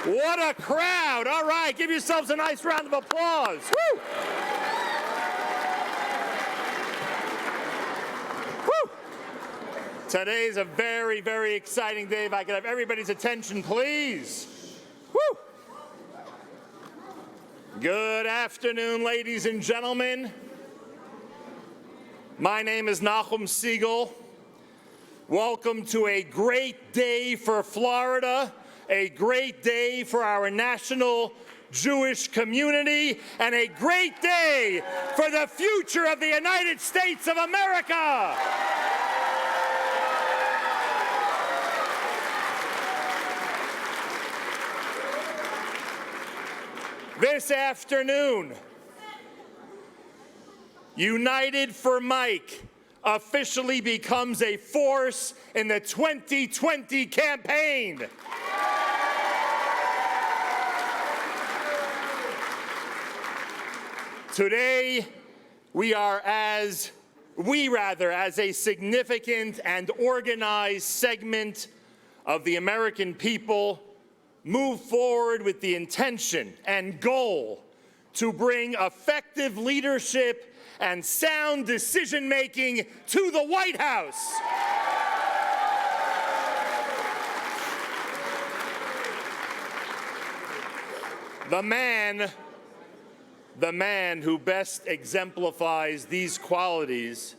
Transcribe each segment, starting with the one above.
What a crowd. All right, give yourselves a nice round of applause. Woo! Woo! Today's a very, very exciting day. If I could have everybody's attention, please. Woo! Good afternoon, ladies and gentlemen. My name is Nachum Siegel. Welcome to a great day for Florida, a great day for our national Jewish community, and a great day for the future of the United States of America. This afternoon, United for Mike officially becomes a force in the 2020 campaign. Today, we as a significant and organized segment of the American people, move forward with the intention and goal to bring effective leadership and sound decision-making to the White House. The man who best exemplifies these qualities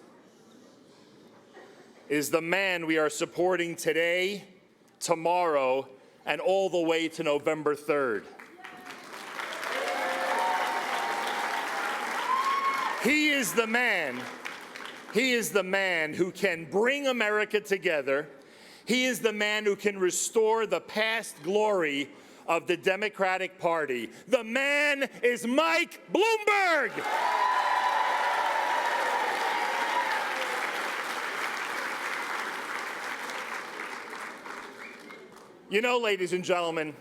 is the man we are supporting today, tomorrow, and all the way to November 3rd. He is the man who can bring America together. He is the man who can restore the past glory of the Democratic Party. The man is Mike Bloomberg. You know, ladies and gentlemen,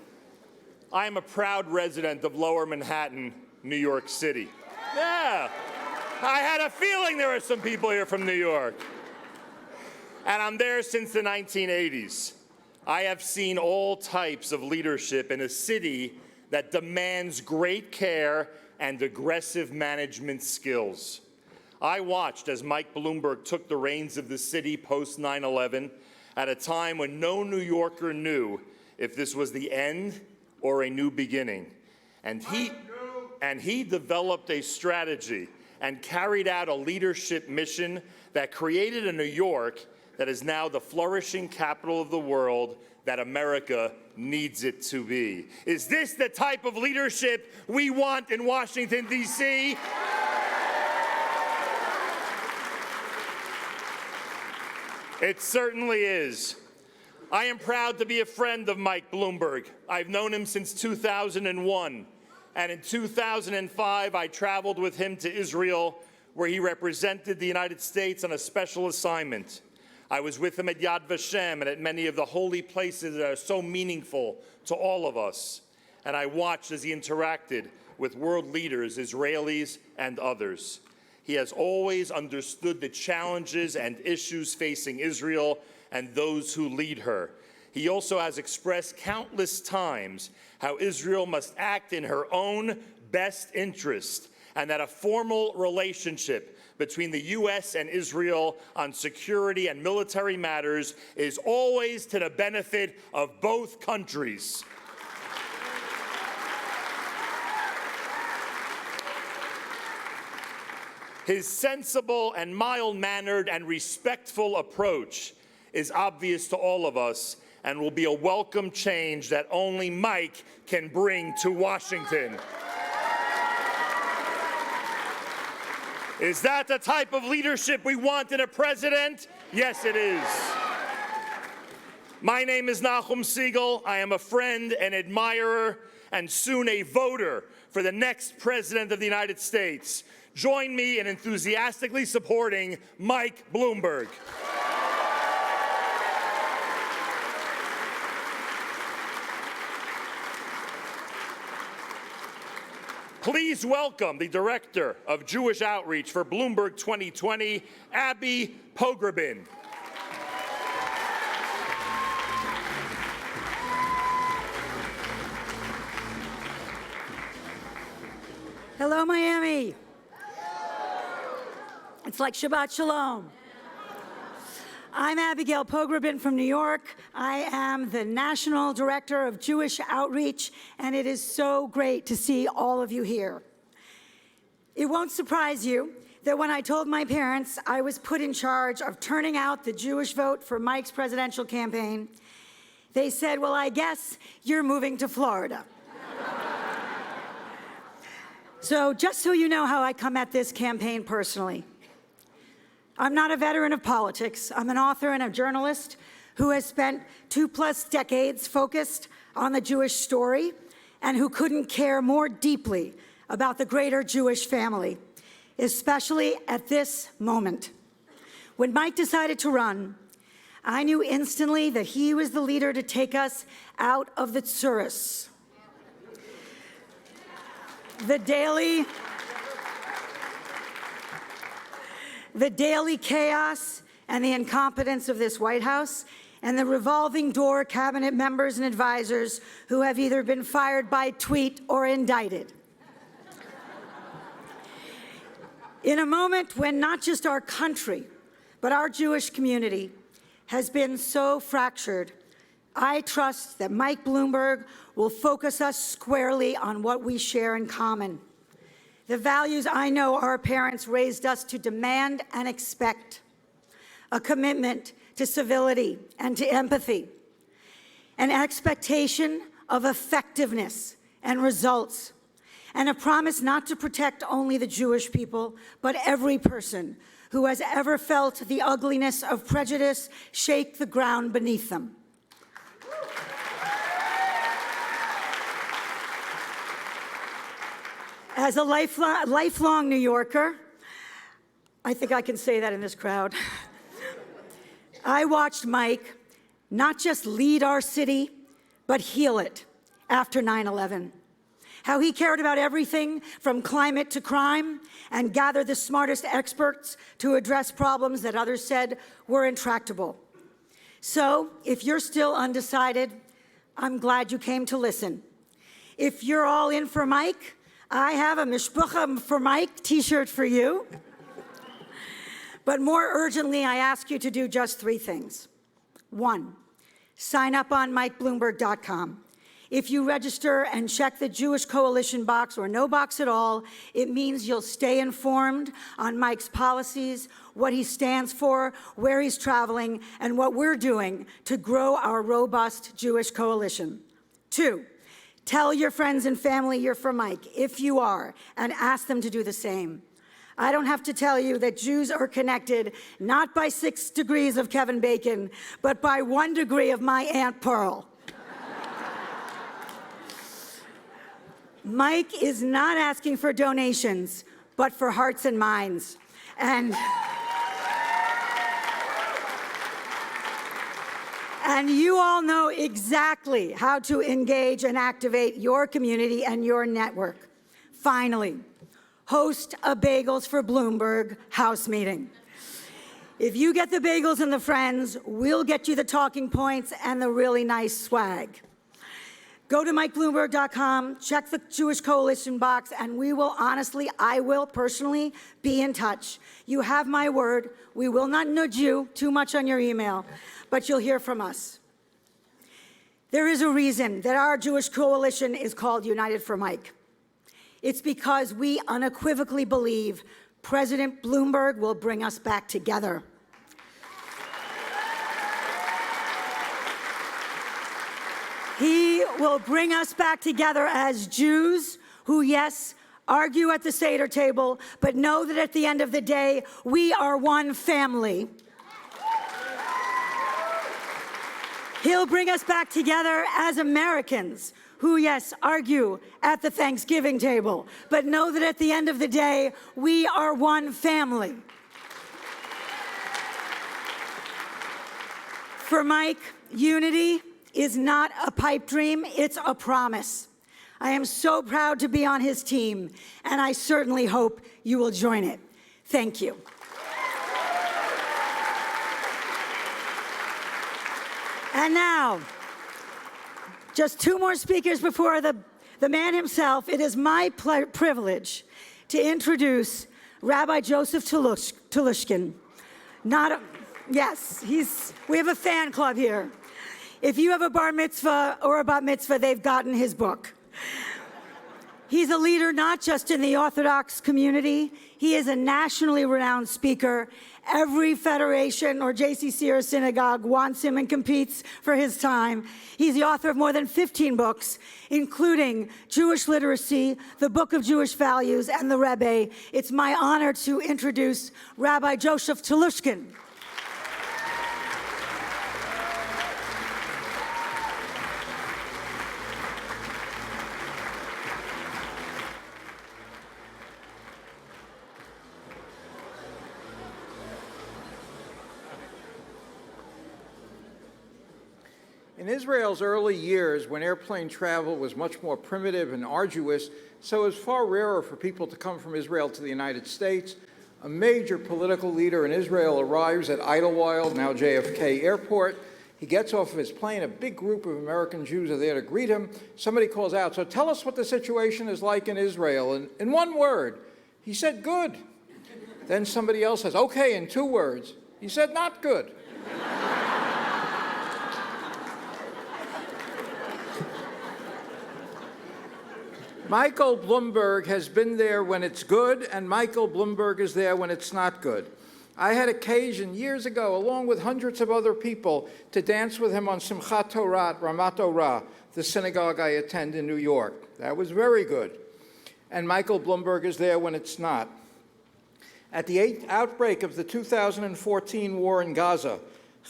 I am a proud resident of Lower Manhattan, New York City. Yeah. I had a feeling there were some people here from New York. And I'm there since the 1980s. I have seen all types of leadership in a city that demands great care and aggressive management skills. I watched as Mike Bloomberg took the reins of the city post 9/11 at a time when no New Yorker knew if this was the end or a new beginning. And he developed a strategy and carried out a leadership mission that created a New York that is now the flourishing capital of the world that America needs it to be. Is this the type of leadership we want in Washington, D.C.? It certainly is. I am proud to be a friend of Mike Bloomberg. I've known him since 2001. And in 2005, I traveled with him to Israel, where he represented the United States on a special assignment. I was with him at Yad Vashem and at many of the holy places that are so meaningful to all of us. And I watched as he interacted with world leaders, Israelis and others. He has always understood the challenges and issues facing Israel and those who lead her. He also has expressed countless times how Israel must act in her own best interest, and that a formal relationship between the U.S. and Israel on security and military matters is always to the benefit of both countries. His sensible and mild-mannered and respectful approach is obvious to all of us and will be a welcome change that only Mike can bring to Washington. Is that the type of leadership we want in a president? Yes, it is. My name is Nachum Siegel. I am a friend and admirer and soon a voter for the next president of the United States. Join me in enthusiastically supporting Mike Bloomberg. Please welcome the Director of Jewish Outreach for Bloomberg 2020, Abby Pograbin. Hello, Miami. It's like Shabbat Shalom. I'm Abigail Pogrobin from New York. I am the National Director of Jewish Outreach, and it is so great to see all of you here. It won't surprise you that when I told my parents I was put in charge of turning out the Jewish vote for Mike's presidential campaign, they said, well, I guess you're moving to Florida. So just so you know how I come at this campaign personally, I'm not a veteran of politics. I'm an author and a journalist who has spent 2+ decades focused on the Jewish story and who couldn't care more deeply about the greater Jewish family, especially at this moment. When Mike decided to run, I knew instantly that he was the leader to take us out of the tsuris. The daily chaos and the incompetence of this White House, and the revolving door cabinet members and advisors who have either been fired by tweet or indicted. In a moment when not just our country, but our Jewish community has been so fractured, I trust that Mike Bloomberg will focus us squarely on what we share in common. The values I know our parents raised us to demand and expect: a commitment to civility and to empathy, an expectation of effectiveness and results, and a promise not to protect only the Jewish people, but every person who has ever felt the ugliness of prejudice shake the ground beneath them. As a lifelong New Yorker, I think I can say that in this crowd, I watched Mike not just lead our city, but heal it after 9/11. How he cared about everything from climate to crime and gathered the smartest experts to address problems that others said were intractable. So, if you're still undecided, I'm glad you came to listen. If you're all in for Mike, I have a Mishpucha for Mike t-shirt for you. But more urgently, I ask you to do just 3 things. 1, sign up on MikeBloomberg.com. If you register and check the Jewish Coalition box or no box at all, it means you'll stay informed on Mike's policies, what he stands for, where he's traveling, and what we're doing to grow our robust Jewish coalition. 2, tell your friends and family you're for Mike, if you are, and ask them to do the same. I don't have to tell you that Jews are connected not by 6 degrees of Kevin Bacon, but by 1 degree of my Aunt Pearl. Mike is not asking for donations, but for hearts and minds. And you all know exactly how to engage and activate your community and your network. Finally, host a Bagels for Bloomberg house meeting. If you get the bagels and the friends, we'll get you the talking points and the really nice swag. Go to MikeBloomberg.com, check the Jewish Coalition box, and I will personally be in touch. You have my word. We will not nudge you too much on your email, but you'll hear from us. There is a reason that our Jewish coalition is called United for Mike. It's because we unequivocally believe President Bloomberg will bring us back together. He will bring us back together as Jews who, yes, argue at the Seder table, but know that at the end of the day, we are one family. He'll bring us back together as Americans who, yes, argue at the Thanksgiving table, but know that at the end of the day, we are one family. For Mike, unity is not a pipe dream, it's a promise. I am so proud to be on his team, and I certainly hope you will join it. Thank you. And now, just 2 more speakers before the the man himself, it is my privilege to introduce Rabbi Joseph Touloushkin. Yes, we have a fan club here. If you have a bar mitzvah or a bat mitzvah, they've gotten his book. He's a leader not just in the Orthodox community, he is a nationally renowned speaker. Every federation or JCC or synagogue wants him and competes for his time. He's the author of more than 15 books, including Jewish Literacy, the Book of Jewish Values, and the Rabbi. It's my honor to introduce Rabbi Joseph Touloushkin. In Israel's early years, when airplane travel was much more primitive and arduous, so it was far rarer for people to come from Israel to the United States, a major political leader in Israel arrives at Idlewild, now JFK Airport. He gets off of his plane. A big group of American Jews are there to greet him. Somebody calls out, "So tell us what the situation is like in Israel." And in one word, he said, "Good." Then somebody else says, "Okay," in 2 words. He said, "Not good." Michael Bloomberg has been there when it's good, and Michael Bloomberg is there when it's not good. I had occasion years ago, along with hundreds of other people, to dance with him on Simchat Torah at Ramat Torah, the synagogue I attend in New York. That was very good. And Michael Bloomberg is there when it's not. At the outbreak of the 2014 war in Gaza,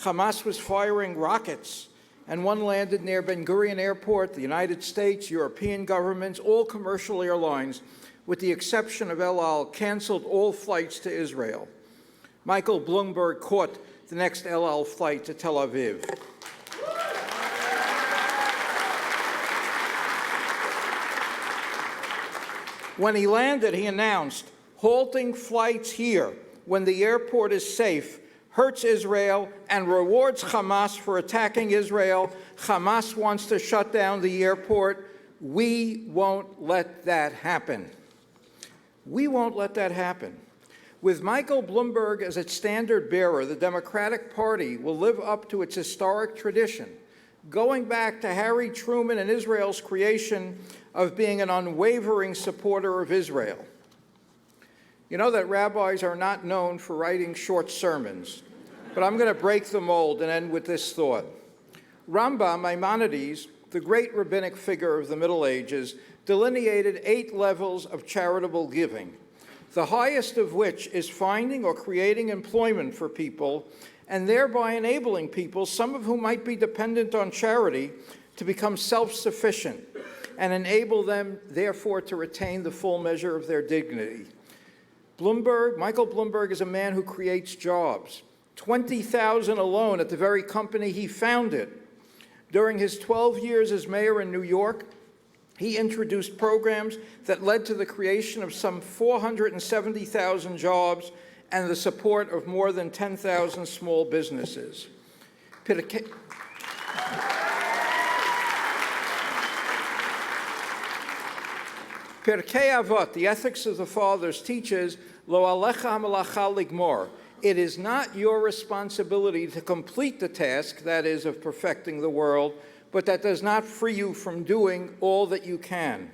Hamas was firing rockets, and one landed near Ben Gurion Airport. The United States, European governments, all commercial airlines, with the exception of El Al, canceled all flights to Israel. Michael Bloomberg caught the next El Al flight to Tel Aviv. When he landed, he announced, "Halting flights here when the airport is safe hurts Israel and rewards Hamas for attacking Israel. Hamas wants to shut down the airport. We won't let that happen." We won't let that happen. With Michael Bloomberg as its standard bearer, the Democratic Party will live up to its historic tradition, going back to Harry Truman and Israel's creation of being an unwavering supporter of Israel. You know that rabbis are not known for writing short sermons, but I'm going to break the mold and end with this thought. Rambam, Maimonides, the great rabbinic figure of the Middle Ages, delineated 8 levels of charitable giving, the highest of which is finding or creating employment for people and thereby enabling people, some of whom might be dependent on charity, to become self-sufficient and enable them, therefore, to retain the full measure of their dignity. Michael Bloomberg is a man who creates jobs, 20,000 alone at the very company he founded. During his 12 years as mayor in New York, he introduced programs that led to the creation of some 470,000 jobs and the support of more than 10,000 small businesses. Pirkei Avot, the Ethics of the Fathers, teaches, Lo alecha hamalacha ligmor. It is not your responsibility to complete the task, that is, of perfecting the world, but that does not free you from doing all that you can.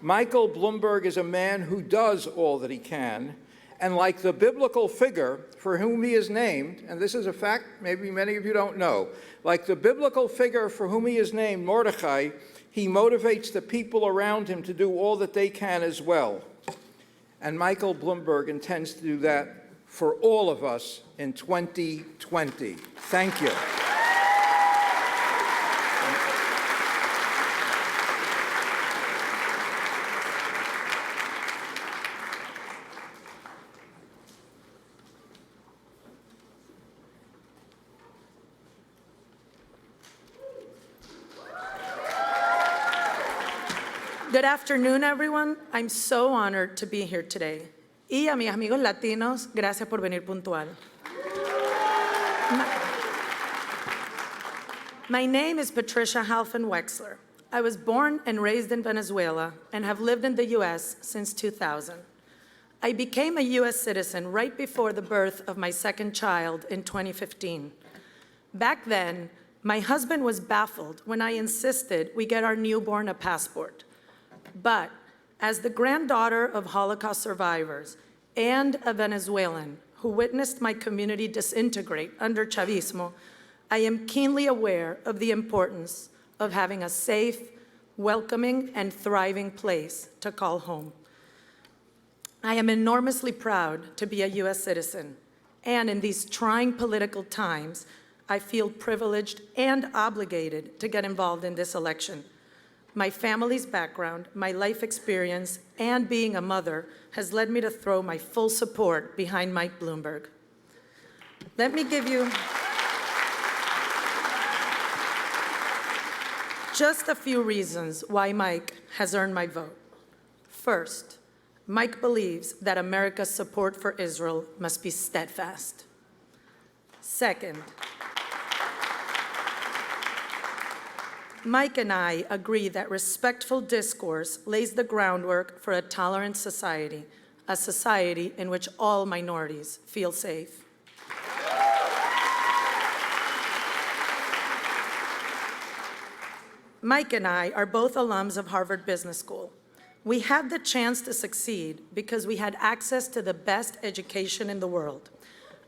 Michael Bloomberg is a man who does all that he can, and like the biblical figure for whom he is named, and this is a fact maybe many of you don't know, like the biblical figure for whom he is named, Mordechai, he motivates the people around him to do all that they can as well. And Michael Bloomberg intends to do that for all of us in 2020. Thank you. Good afternoon, everyone. I'm so honored to be here today. Y a mis amigos latinos, gracias por venir puntual. My name is Patricia Halfin Wexler. I was born and raised in Venezuela and have lived in the US since 2000. I became a US citizen right before the birth of my second child in 2015. Back then, my husband was baffled when I insisted we get our newborn a passport. But as the granddaughter of Holocaust survivors and a Venezuelan who witnessed my community disintegrate under Chavismo, I am keenly aware of the importance of having a safe, welcoming, and thriving place to call home. I am enormously proud to be a US citizen, and in these trying political times, I feel privileged and obligated to get involved in this election. My family's background, my life experience, and being a mother has led me to throw my full support behind Mike Bloomberg. Let me give you just a few reasons why Mike has earned my vote. First, Mike believes that America's support for Israel must be steadfast. Second, Mike and I agree that respectful discourse lays the groundwork for a tolerant society, a society in which all minorities feel safe. Mike and I are both alums of Harvard Business School. We had the chance to succeed because we had access to the best education in the world.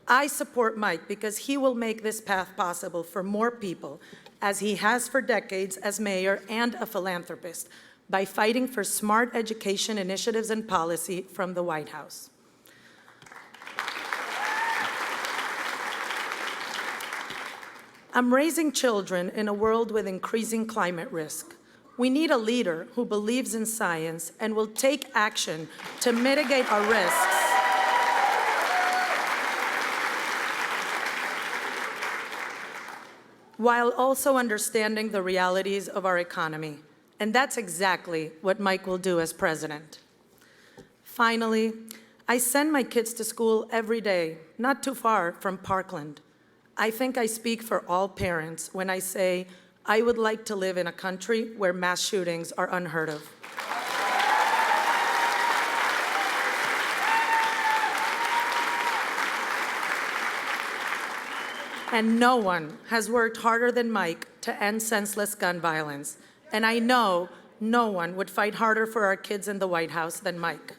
I support Mike because he will make this path possible for more people, as he has for decades as mayor and a philanthropist, by fighting for smart education initiatives and policy from the White House. I'm raising children in a world with increasing climate risk. We need a leader who believes in science and will take action to mitigate our risks. While also understanding the realities of our economy. And that's exactly what Mike will do as president. Finally, I send my kids to school every day, not too far from Parkland. I think I speak for all parents when I say I would like to live in a country where mass shootings are unheard of. And no one has worked harder than Mike to end senseless gun violence. And I know no one would fight harder for our kids in the White House than Mike.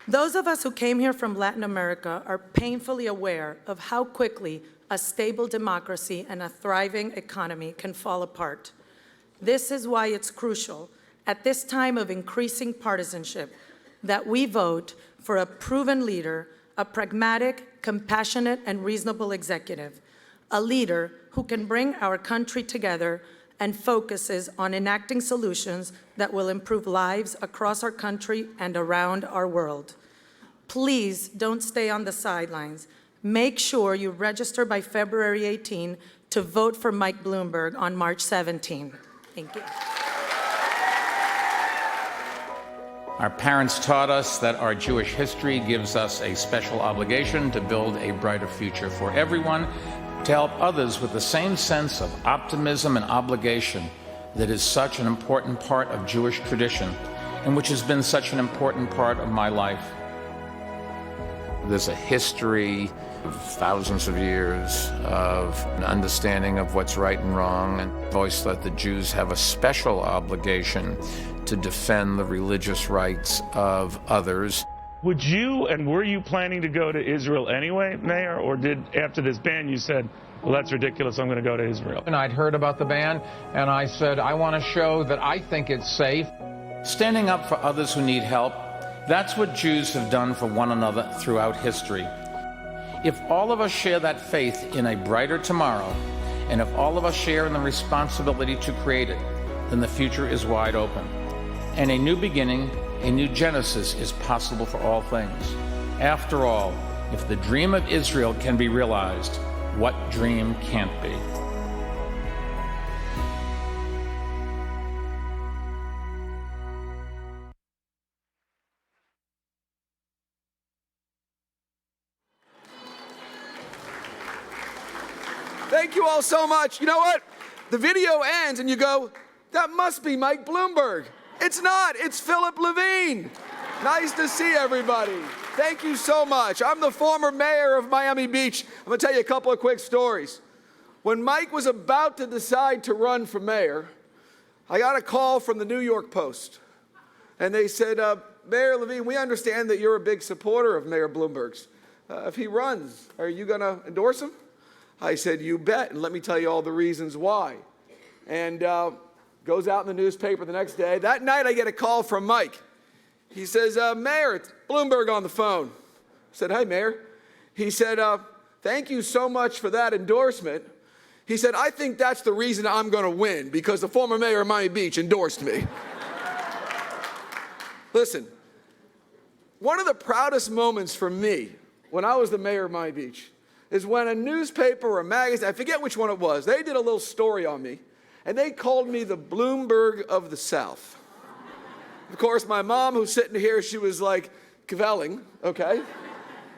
Those of us who came here from Latin America are painfully aware of how quickly a stable democracy and a thriving economy can fall apart. This is why it's crucial, at this time of increasing partisanship, that we vote for a proven leader, a pragmatic, compassionate, and reasonable executive, a leader who can bring our country together and focuses on enacting solutions that will improve lives across our country and around our world. Please don't stay on the sidelines. Make sure you register by February 18 to vote for Mike Bloomberg on March 17. Thank you. Our parents taught us that our Jewish history gives us a special obligation to build a brighter future for everyone, to help others with the same sense of optimism and obligation that is such an important part of Jewish tradition and which has been such an important part of my life. There's a history of thousands of years of an understanding of what's right and wrong, and I've always thought the Jews have a special obligation to defend the religious rights of others. Would you and were you planning to go to Israel anyway, Mayor, or did after this ban you said, well, that's ridiculous, I'm going to go to Israel? And I'd heard about the ban, and I said, I want to show that I think it's safe. Standing up for others who need help, that's what Jews have done for one another throughout history. If all of us share that faith in a brighter tomorrow, and if all of us share in the responsibility to create it, then the future is wide open. And a new beginning, a new Genesis is possible for all things. After all, if the dream of Israel can be realized, what dream can't be? Thank you all so much. You know what? The video ends and you go, That must be Mike Bloomberg. It's not. It's Philip Levine. Nice to see everybody. Thank you so much. I'm the former mayor of Miami Beach. I'm going to tell you a couple of quick stories. When Mike was about to decide to run for mayor, I got a call from the New York Post. And they said, Mayor Levine, we understand that you're a big supporter of Mayor Bloomberg's. If he runs, are you going to endorse him? I said, you bet, and let me tell you all the reasons why. And goes out in the newspaper the next day. That night, I get a call from Mike. He says, Mayor, it's Bloomberg on the phone. I said, hi, Mayor. He said, thank you so much for that endorsement. He said, I think that's the reason I'm going to win, because the former mayor of Miami Beach endorsed me. Listen, one of the proudest moments for me when I was the mayor of Miami Beach is when a newspaper or a magazine, I forget which one it was, they did a little story on me, and they called me the Bloomberg of the South. Of course, my mom, who's sitting here, she was like, cavelling, okay?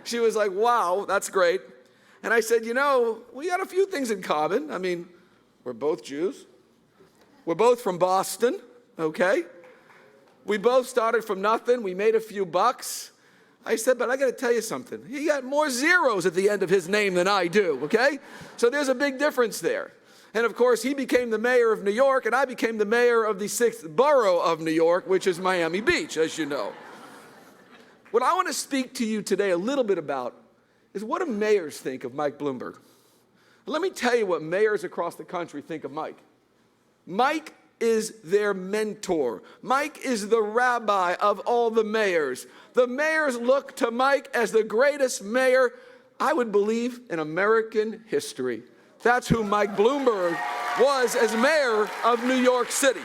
She was like, wow, that's great. And I said, you know, we got a few things in common. I mean, we're both Jews. We're both from Boston, okay? We both started from nothing. We made a few bucks. I said, but I got to tell you something. He got more zeros at the end of his name than I do, okay? So there's a big difference there. And of course, he became the mayor of New York, and I became the mayor of the 6th borough of New York, which is Miami Beach, as you know. What I want to speak to you today a little bit about is what do mayors think of Mike Bloomberg? Let me tell you what mayors across the country think of Mike. Mike is their mentor. Mike is the rabbi of all the mayors. The mayors look to Mike as the greatest mayor, I would believe, in American history. That's who Mike Bloomberg was as mayor of New York City.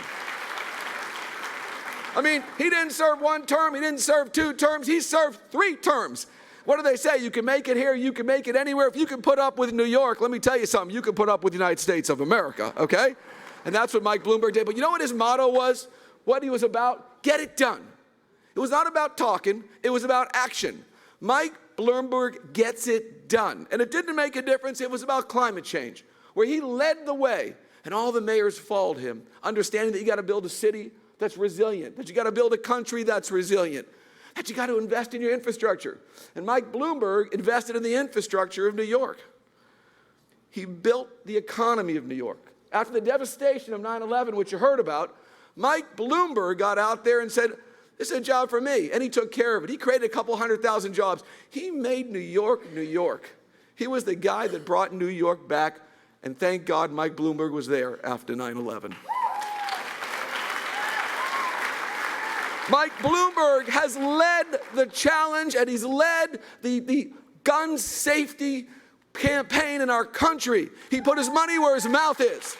I mean, he didn't serve one term, he didn't serve 2 terms, he served 3 terms. What do they say? You can make it here, you can make it anywhere. If you can put up with New York, let me tell you something, you can put up with the United States of America, okay? And that's what Mike Bloomberg did. But you know what his motto was? What he was about? Get it done. It was not about talking, it was about action. Mike Bloomberg gets it done. And it didn't make a difference, it was about climate change, where he led the way, and all the mayors followed him, understanding that you got to build a city that's resilient, that you got to build a country that's resilient, that you got to invest in your infrastructure. And Mike Bloomberg invested in the infrastructure of New York. He built the economy of New York. After the devastation of 9/11, which you heard about, Mike Bloomberg got out there and said, this is a job for me, and he took care of it. He created a couple 100,000 jobs. He made New York, New York. He was the guy that brought New York back, and thank God Mike Bloomberg was there after 9/11. Mike Bloomberg has led the challenge, and he's led the gun safety campaign in our country. He put his money where his mouth is.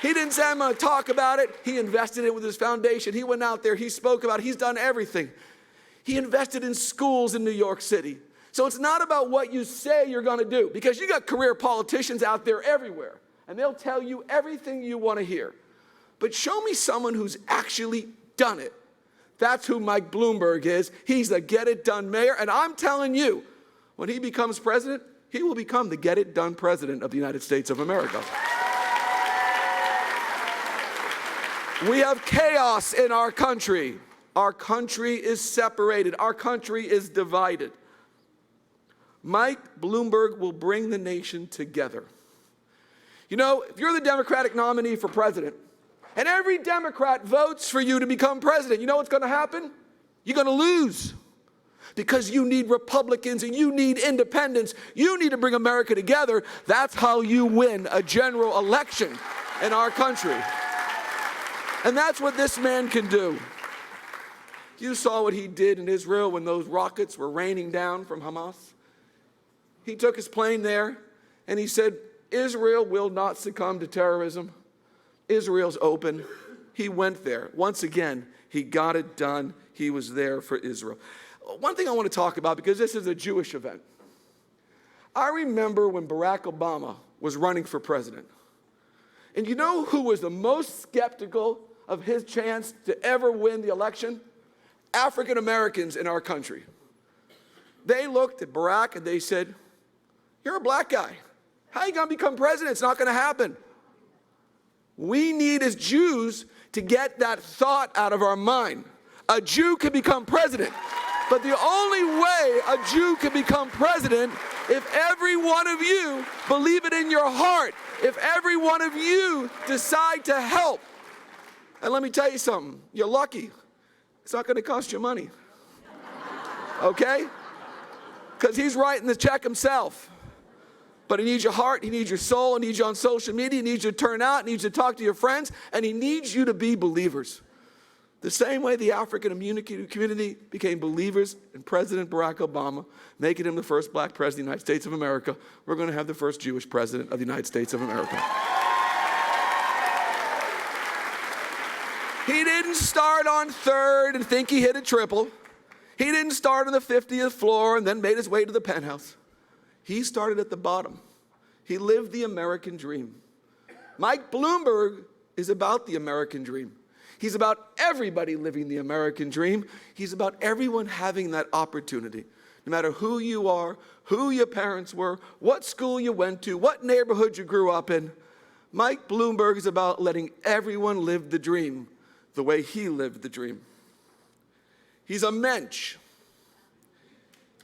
He didn't say, I'm going to talk about it. He invested it with his foundation. He went out there. He spoke about it. He's done everything. He invested in schools in New York City. So it's not about what you say you're going to do, because you got career politicians out there everywhere, and they'll tell you everything you want to hear. But show me someone who's actually done it. That's who Mike Bloomberg is. He's the get-it-done mayor, and I'm telling you, when he becomes president, he will become the get-it-done president of the United States of America. We have chaos in our country. Our country is separated. Our country is divided. Mike Bloomberg will bring the nation together. You know, if you're the Democratic nominee for president, and every Democrat votes for you to become president, you know what's going to happen? You're going to lose. Because you need Republicans and you need independents. You need to bring America together. That's how you win a general election in our country. And that's what this man can do. You saw what he did in Israel when those rockets were raining down from Hamas. He took his plane there and he said, Israel will not succumb to terrorism. Israel's open. He went there. Once again, he got it done. He was there for Israel. One thing I want to talk about, because this is a Jewish event. I remember when Barack Obama was running for president. And you know who was the most skeptical of his chance to ever win the election? African Americans in our country. They looked at Barack and they said, you're a black guy. How are you going to become president? It's not going to happen. We need, as Jews, to get that thought out of our mind. A Jew can become president, but the only way a Jew can become president if every one of you believe it in your heart, if every one of you decide to help. And let me tell you something, you're lucky. It's not going to cost you money, okay? Because he's writing the check himself. But he needs your heart, he needs your soul, he needs you on social media, he needs you to turn out, he needs you to talk to your friends, and he needs you to be believers. The same way the African community became believers in President Barack Obama, making him the first black president of the United States of America, we're going to have the first Jewish president of the United States of America. He didn't start on third and think he hit a triple. He didn't start on the 50th floor and then made his way to the penthouse. He started at the bottom. He lived the American dream. Mike Bloomberg is about the American dream. He's about everybody living the American dream. He's about everyone having that opportunity. No matter who you are, who your parents were, what school you went to, what neighborhood you grew up in, Mike Bloomberg is about letting everyone live the dream the way he lived the dream. He's a mensch.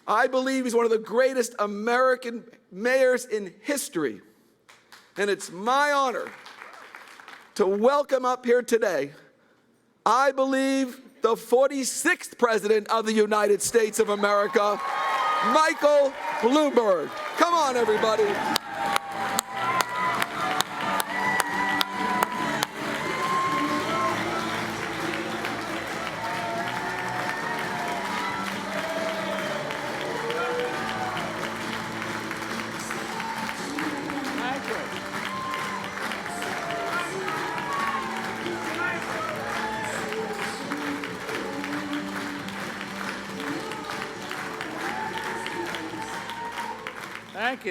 I believe he's one of the greatest American mayors in history. And it's my honor to welcome up here today, I believe, the 46th President of the United States of America, Michael Bloomberg. Come on, everybody.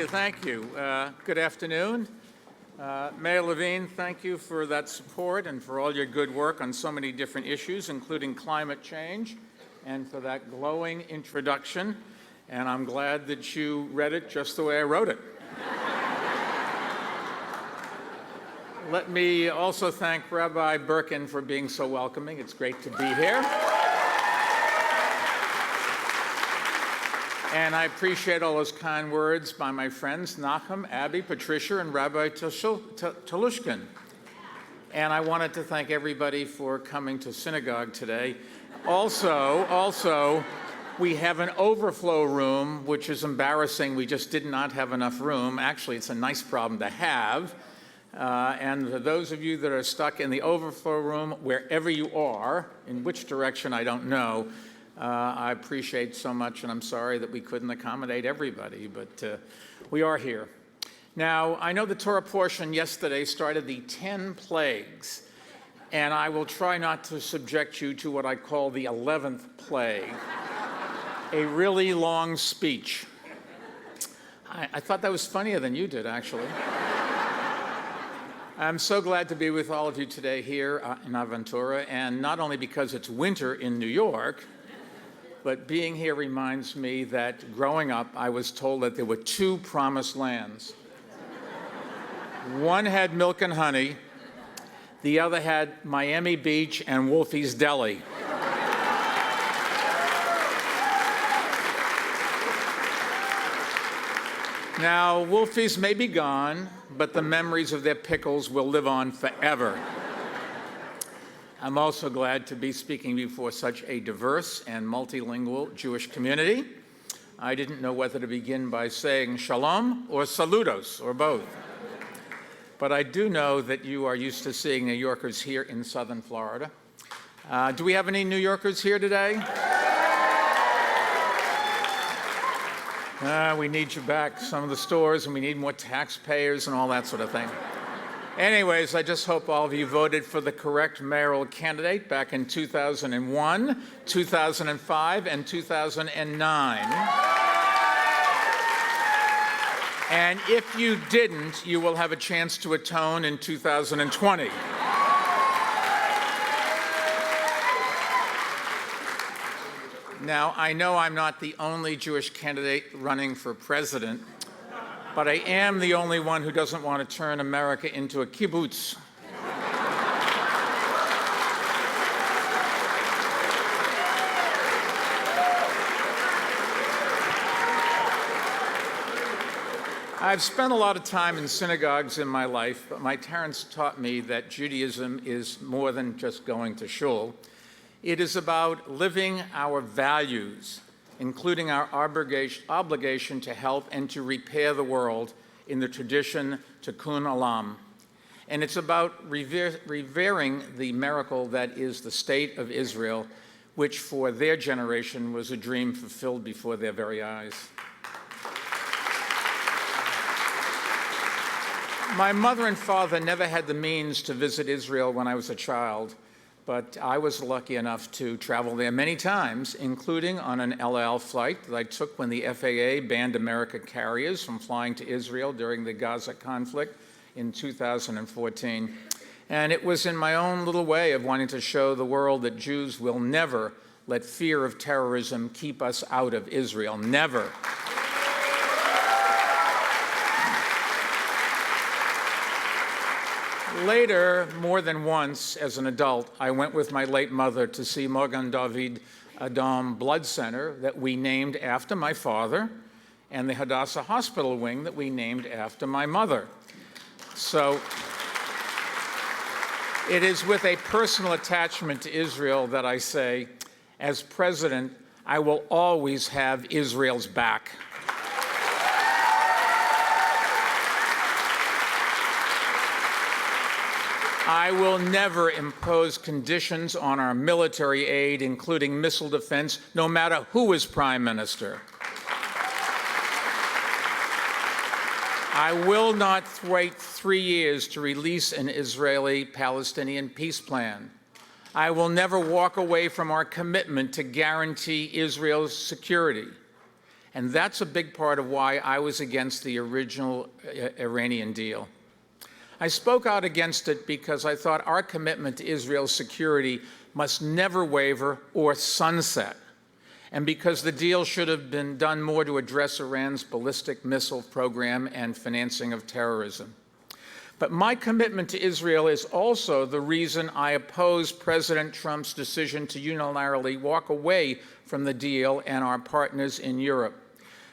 Thank you. Good afternoon. Mayor Levine, thank you for that support and for all your good work on so many different issues, including climate change, and for that glowing introduction. And I'm glad that you read it just the way I wrote it. Let me also thank Rabbi Birkin for being so welcoming. It's great to be here. And I appreciate all those kind words by my friends, Nachum, Abby, Patricia, and Rabbi Toulouse. And I wanted to thank everybody for coming to synagogue today. Also, we have an overflow room, which is embarrassing. We just did not have enough room. Actually, it's a nice problem to have. And for those of you that are stuck in the overflow room, wherever you are, in which direction, I don't know, I appreciate so much, and I'm sorry that we couldn't accommodate everybody, but we are here. Now, I know the Torah portion yesterday started the 10 plagues, and I will try not to subject you to what I call the 11th plague, a really long speech. I thought that was funnier than you did, actually. I'm so glad to be with all of you today here in Aventura, and not only because it's winter in New York, but being here reminds me that growing up, I was told that there were 2 promised lands. One had milk and honey, the other had Miami Beach and Wolfie's Deli. Now, Wolfie's may be gone, but the memories of their pickles will live on forever. I'm also glad to be speaking before such a diverse and multilingual Jewish community. I didn't know whether to begin by saying shalom or saludos, or both. But I do know that you are used to seeing New Yorkers here in southern Florida. Do we have any New Yorkers here today? We need you back, some of the stores, and we need more taxpayers and all that sort of thing. Anyways, I just hope all of you voted for the correct mayoral candidate back in 2001, 2005, and 2009. And if you didn't, you will have a chance to atone in 2020. Now, I know I'm not the only Jewish candidate running for president, but I am the only one who doesn't want to turn America into a kibbutz. I've spent a lot of time in synagogues in my life, but my parents taught me that Judaism is more than just going to shul. It is about living our values, including our obligation to help and to repair the world in the tradition Tikkun Olam. And it's about revering the miracle that is the state of Israel, which for their generation was a dream fulfilled before their very eyes. My mother and father never had the means to visit Israel when I was a child, but I was lucky enough to travel there many times, including on an El Al flight that I took when the FAA banned American carriers from flying to Israel during the Gaza conflict in 2014. And it was in my own little way of wanting to show the world that Jews will never let fear of terrorism keep us out of Israel. Never. Later, more than once, as an adult, I went with my late mother to see Magen David Adom Blood Center that we named after my father, and the Hadassah Hospital wing that we named after my mother. So it is with a personal attachment to Israel that I say, as president, I will always have Israel's back. I will never impose conditions on our military aid, including missile defense, no matter who is prime minister. I will not wait 3 years to release an Israeli-Palestinian peace plan. I will never walk away from our commitment to guarantee Israel's security. And that's a big part of why I was against the original Iranian deal. I spoke out against it because I thought our commitment to Israel's security must never waver or sunset, and because the deal should have been done more to address Iran's ballistic missile program and financing of terrorism. But my commitment to Israel is also the reason I oppose President Trump's decision to unilaterally walk away from the deal and our partners in Europe,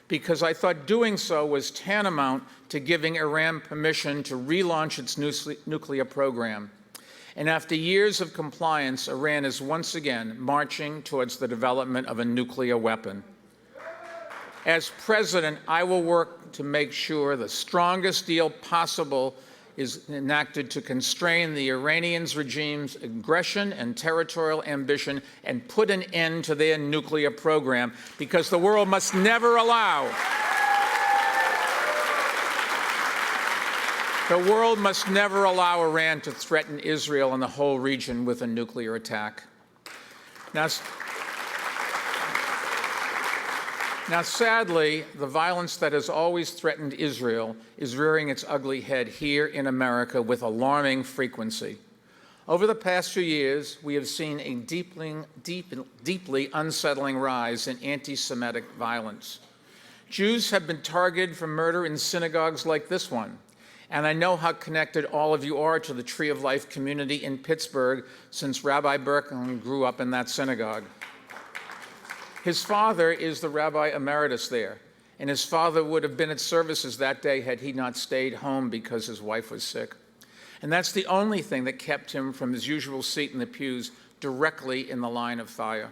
because I thought doing so was tantamount to giving Iran permission to relaunch its nuclear program. And after years of compliance, Iran is once again marching towards the development of a nuclear weapon. As president, I will work to make sure the strongest deal possible is enacted to constrain the Iranian regime's aggression and territorial ambition and put an end to their nuclear program, because the world must never allow Iran to threaten Israel and the whole region with a nuclear attack. Now, sadly, the violence that has always threatened Israel is rearing its ugly head here in America with alarming frequency. Over the past few years, we have seen a deeply unsettling rise in anti-Semitic violence. Jews have been targeted for murder in synagogues like this one, and I know how connected all of you are to the Tree of Life community in Pittsburgh, since Rabbi Berkman grew up in that synagogue. His father is the Rabbi Emeritus there, and his father would have been at services that day had he not stayed home because his wife was sick. And that's the only thing that kept him from his usual seat in the pews directly in the line of fire.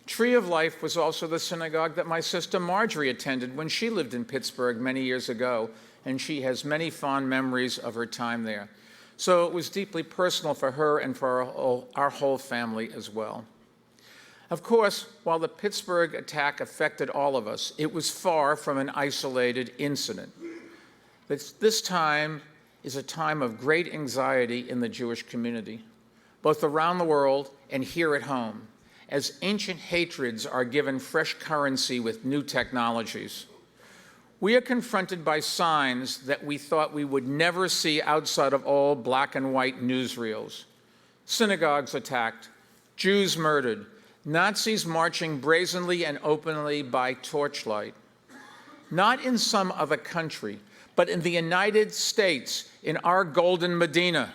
Tree of Life was also the synagogue that my sister Marjorie attended when she lived in Pittsburgh many years ago, and she has many fond memories of her time there. So it was deeply personal for her and for our whole family as well. Of course, while the Pittsburgh attack affected all of us, it was far from an isolated incident. This time is a time of great anxiety in the Jewish community, both around the world and here at home, as ancient hatreds are given fresh currency with new technologies. We are confronted by signs that we thought we would never see outside of old black and white newsreels. Synagogues attacked, Jews murdered, Nazis marching brazenly and openly by torchlight. Not in some other country, but in the United States, in our Golden Medina.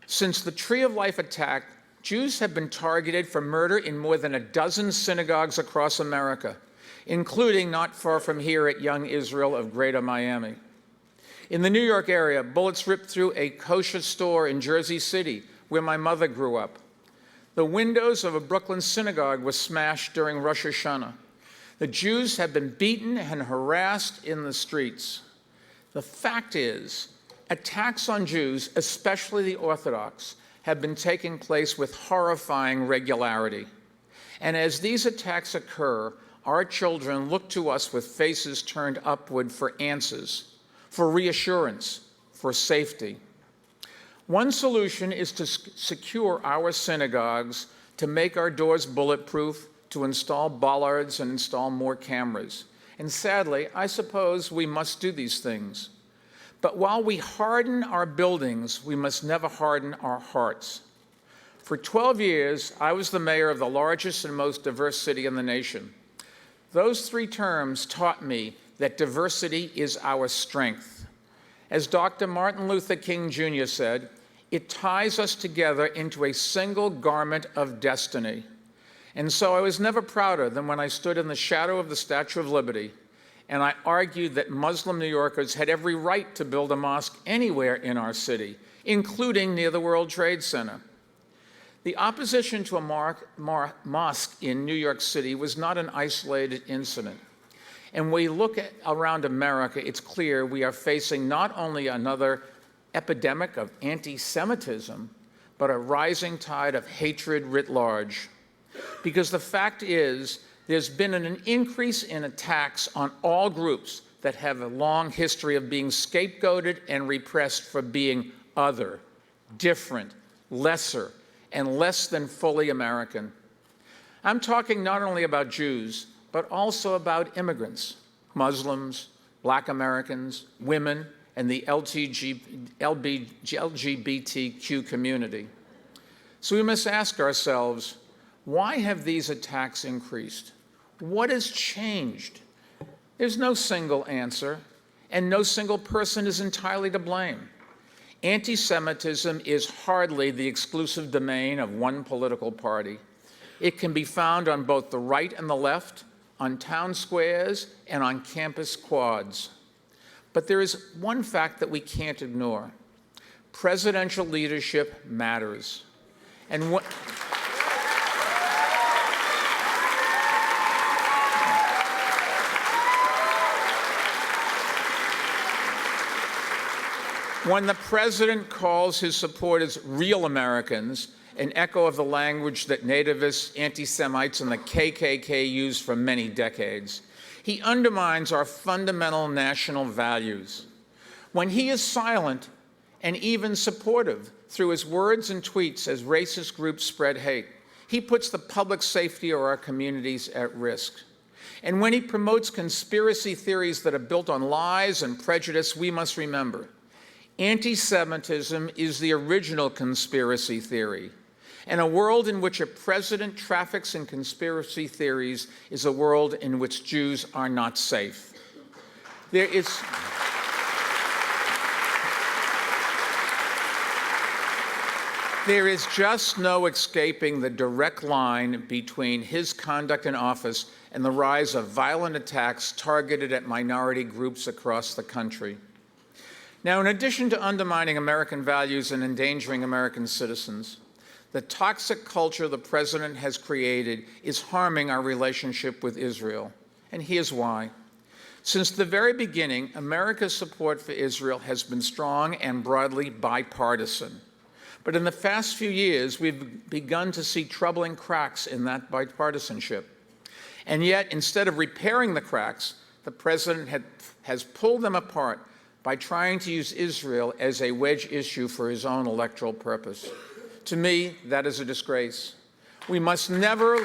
Since the Tree of Life attack, Jews have been targeted for murder in more than a dozen synagogues across America, including not far from here at Young Israel of Greater Miami. In the New York area, bullets ripped through a kosher store in Jersey City, where my mother grew up. The windows of a Brooklyn synagogue were smashed during Rosh Hashanah. The Jews have been beaten and harassed in the streets. The fact is, attacks on Jews, especially the Orthodox, have been taking place with horrifying regularity. And as these attacks occur, our children look to us with faces turned upward for answers, for reassurance, for safety. One solution is to secure our synagogues, to make our doors bulletproof, to install bollards and install more cameras. And sadly, I suppose we must do these things. But while we harden our buildings, we must never harden our hearts. For 12 years, I was the mayor of the largest and most diverse city in the nation. Those 3 terms taught me that diversity is our strength. As Dr. Martin Luther King Jr. said, it ties us together into a single garment of destiny. And so I was never prouder than when I stood in the shadow of the Statue of Liberty and I argued that Muslim New Yorkers had every right to build a mosque anywhere in our city, including near the World Trade Center. The opposition to a mosque in New York City was not an isolated incident. And when we look around America, it's clear we are facing not only another epidemic of anti-Semitism, but a rising tide of hatred writ large. Because the fact is, there's been an increase in attacks on all groups that have a long history of being scapegoated and repressed for being other, different, lesser, and less than fully American. I'm talking not only about Jews, but also about immigrants, Muslims, Black Americans, women, and the LGBTQ community. So we must ask ourselves, why have these attacks increased? What has changed? There's no single answer, and no single person is entirely to blame. Anti-Semitism is hardly the exclusive domain of one political party. It can be found on both the right and the left, on town squares, and on campus quads. But there is one fact that we can't ignore. Presidential leadership matters. And what... When the president calls his supporters real Americans, an echo of the language that nativists, anti-Semites, and the KKK used for many decades, he undermines our fundamental national values. When he is silent and even supportive through his words and tweets as racist groups spread hate, he puts the public safety of our communities at risk. And when he promotes conspiracy theories that are built on lies and prejudice, we must remember, anti-Semitism is the original conspiracy theory. And a world in which a president traffics in conspiracy theories is a world in which Jews are not safe. There is just no escaping the direct line between his conduct in office and the rise of violent attacks targeted at minority groups across the country. Now, in addition to undermining American values and endangering American citizens, the toxic culture the president has created is harming our relationship with Israel. And here's why. Since the very beginning, America's support for Israel has been strong and broadly bipartisan. But in the past few years, we've begun to see troubling cracks in that bipartisanship. And yet, instead of repairing the cracks, the president has pulled them apart by trying to use Israel as a wedge issue for his own electoral purpose. To me, that is a disgrace. We must never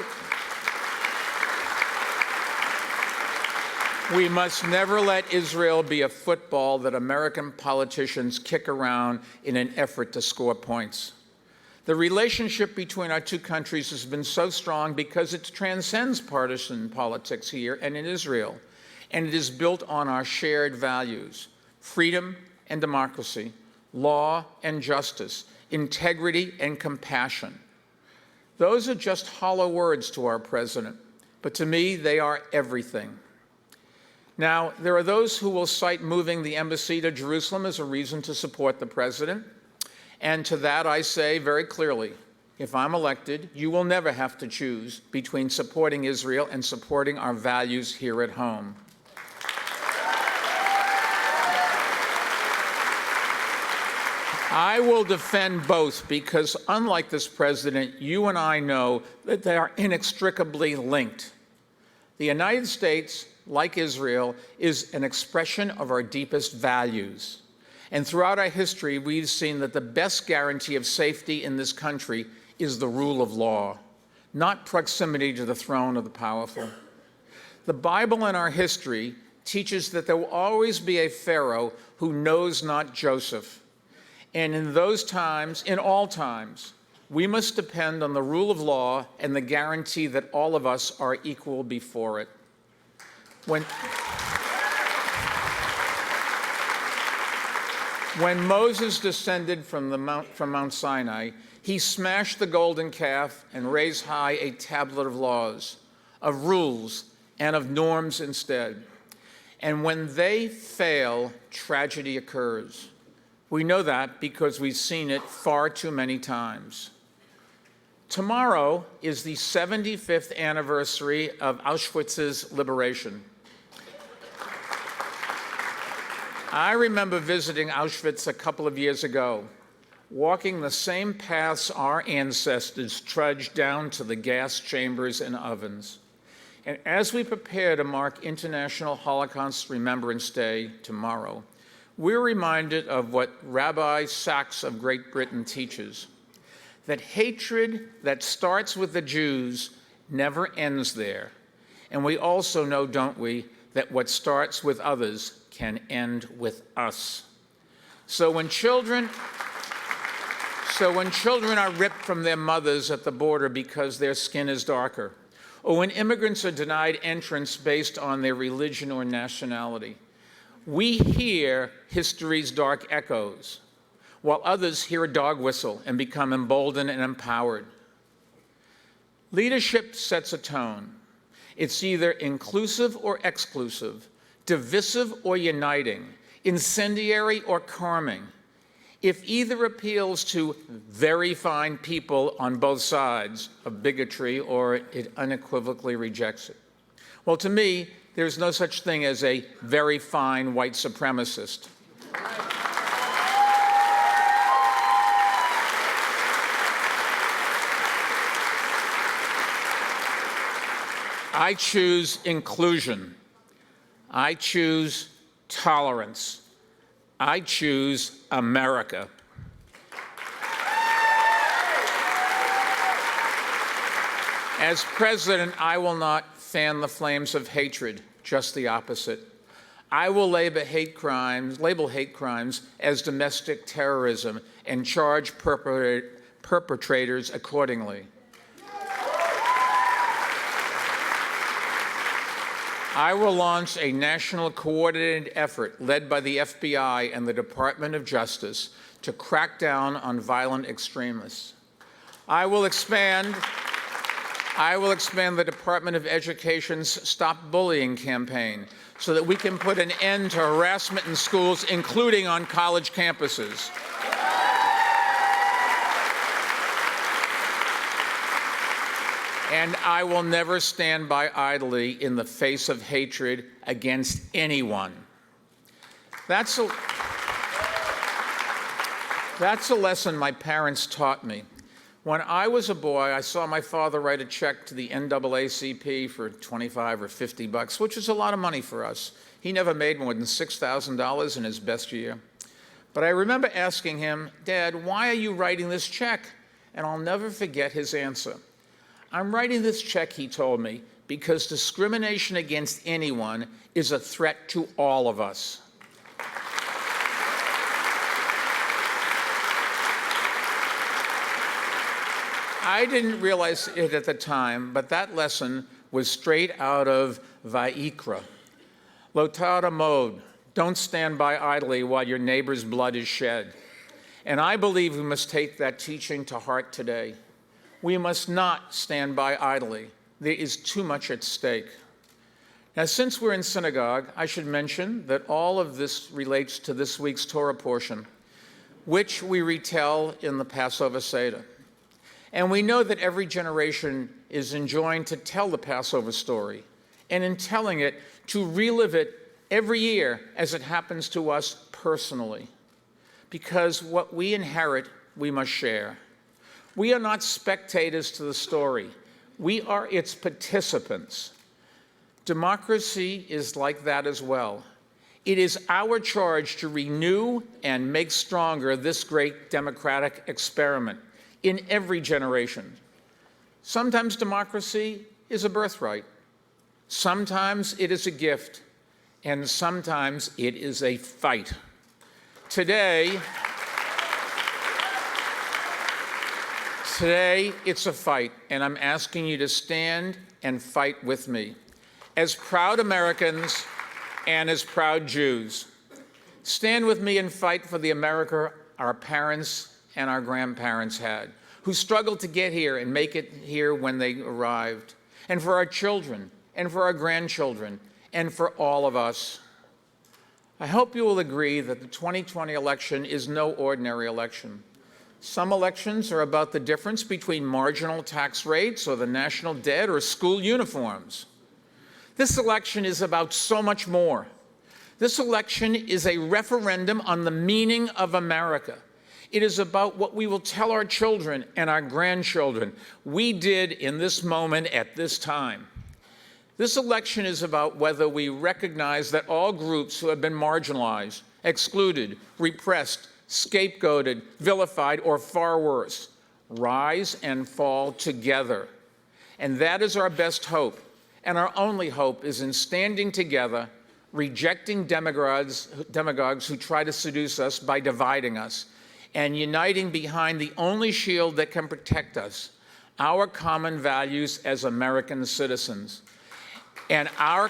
let Israel be a football that American politicians kick around in an effort to score points. The relationship between our two countries has been so strong because it transcends partisan politics here and in Israel, and it is built on our shared values: freedom and democracy, law and justice, integrity and compassion. Those are just hollow words to our president. but to me, they are everything. Now, there are those who will cite moving the embassy to Jerusalem as a reason to support the president. And to that I say very clearly, if I'm elected, you will never have to choose between supporting Israel and supporting our values here at home. I will defend both because, unlike this president, you and I know that they are inextricably linked. The United States, like Israel, is an expression of our deepest values. And throughout our history, we've seen that the best guarantee of safety in this country is the rule of law, not proximity to the throne of the powerful. The Bible and our history teaches that there will always be a Pharaoh who knows not Joseph. And in those times, in all times, we must depend on the rule of law and the guarantee that all of us are equal before it. When Moses descended from Mount Sinai, he smashed the golden calf and raised high a tablet of laws, of rules, and of norms instead. And when they fail, tragedy occurs. We know that because we've seen it far too many times. Tomorrow is the 75th anniversary of Auschwitz's liberation. I remember visiting Auschwitz a couple of years ago, walking the same paths our ancestors trudged down to the gas chambers and ovens. And as we prepare to mark International Holocaust Remembrance Day tomorrow, we're reminded of what Rabbi Sachs of Great Britain teaches, that hatred that starts with the Jews never ends there. And we also know, don't we, that what starts with others can end with us. So when children are ripped from their mothers at the border because their skin is darker, or when immigrants are denied entrance based on their religion or nationality, we hear history's dark echoes, while others hear a dog whistle and become emboldened and empowered. Leadership sets a tone. It's either inclusive or exclusive, divisive or uniting, incendiary or calming. If either appeals to very fine people on both sides of bigotry or it unequivocally rejects it. Well, to me, there's no such thing as a very fine white supremacist. I choose inclusion. I choose tolerance. I choose America. As president, I will not fan the flames of hatred, just the opposite. I will label hate crimes as domestic terrorism and charge perpetrators accordingly. I will launch a national coordinated effort led by the FBI and the Department of Justice to crack down on violent extremists. I will expand the Department of Education's Stop Bullying campaign so that we can put an end to harassment in schools, including on college campuses. And I will never stand by idly in the face of hatred against anyone. That's a lesson my parents taught me. When I was a boy, I saw my father write a check to the NAACP for $25 or $50, which is a lot of money for us. He never made more than $6,000 in his best year. But I remember asking him, "Dad, why are you writing this check?" And I'll never forget his answer. "I'm writing this check," he told me, "because discrimination against anyone is a threat to all of us." I didn't realize it at the time, but that lesson was straight out of Vayikra. Lo ta'amod, don't stand by idly while your neighbor's blood is shed. And I believe we must take that teaching to heart today. We must not stand by idly There is too much at stake. Now, since we're in synagogue, I should mention that all of this relates to this week's Torah portion, which we retell in the Passover Seder. And we know that every generation is enjoined to tell the Passover story, and in telling it, to relive it every year as it happens to us personally. Because what we inherit, we must share. We are not spectators to the story. We are its participants. Democracy is like that as well. It is our charge to renew and make stronger this great democratic experiment in every generation. Sometimes democracy is a birthright. Sometimes it is a gift. And sometimes it is a fight. Today, it's a fight, and I'm asking you to stand and fight with me. As proud Americans and as proud Jews, stand with me and fight for the America our parents and our grandparents had, who struggled to get here and make it here when they arrived, and for our children, and for our grandchildren, and for all of us. I hope you will agree that the 2020 election is no ordinary election. Some elections are about the difference between marginal tax rates or the national debt or school uniforms. This election is about so much more. This election is a referendum on the meaning of America. It is about what we will tell our children and our grandchildren we did in this moment at this time. This election is about whether we recognize that all groups who have been marginalized, excluded, repressed, scapegoated, vilified, or far worse, rise and fall together. And that is our best hope. And our only hope is in standing together, rejecting demagogues who try to seduce us by dividing us, and uniting behind the only shield that can protect us, our common values as American citizens. And our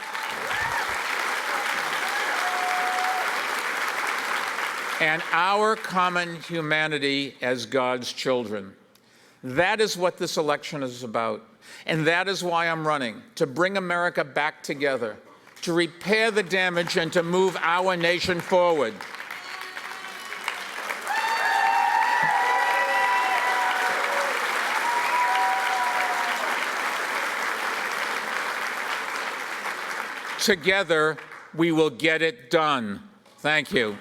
common humanity as God's children. That is what this election is about. And that is why I'm running, to bring America back together, to repair the damage and to move our nation forward. Together, we will get it done. Thank you.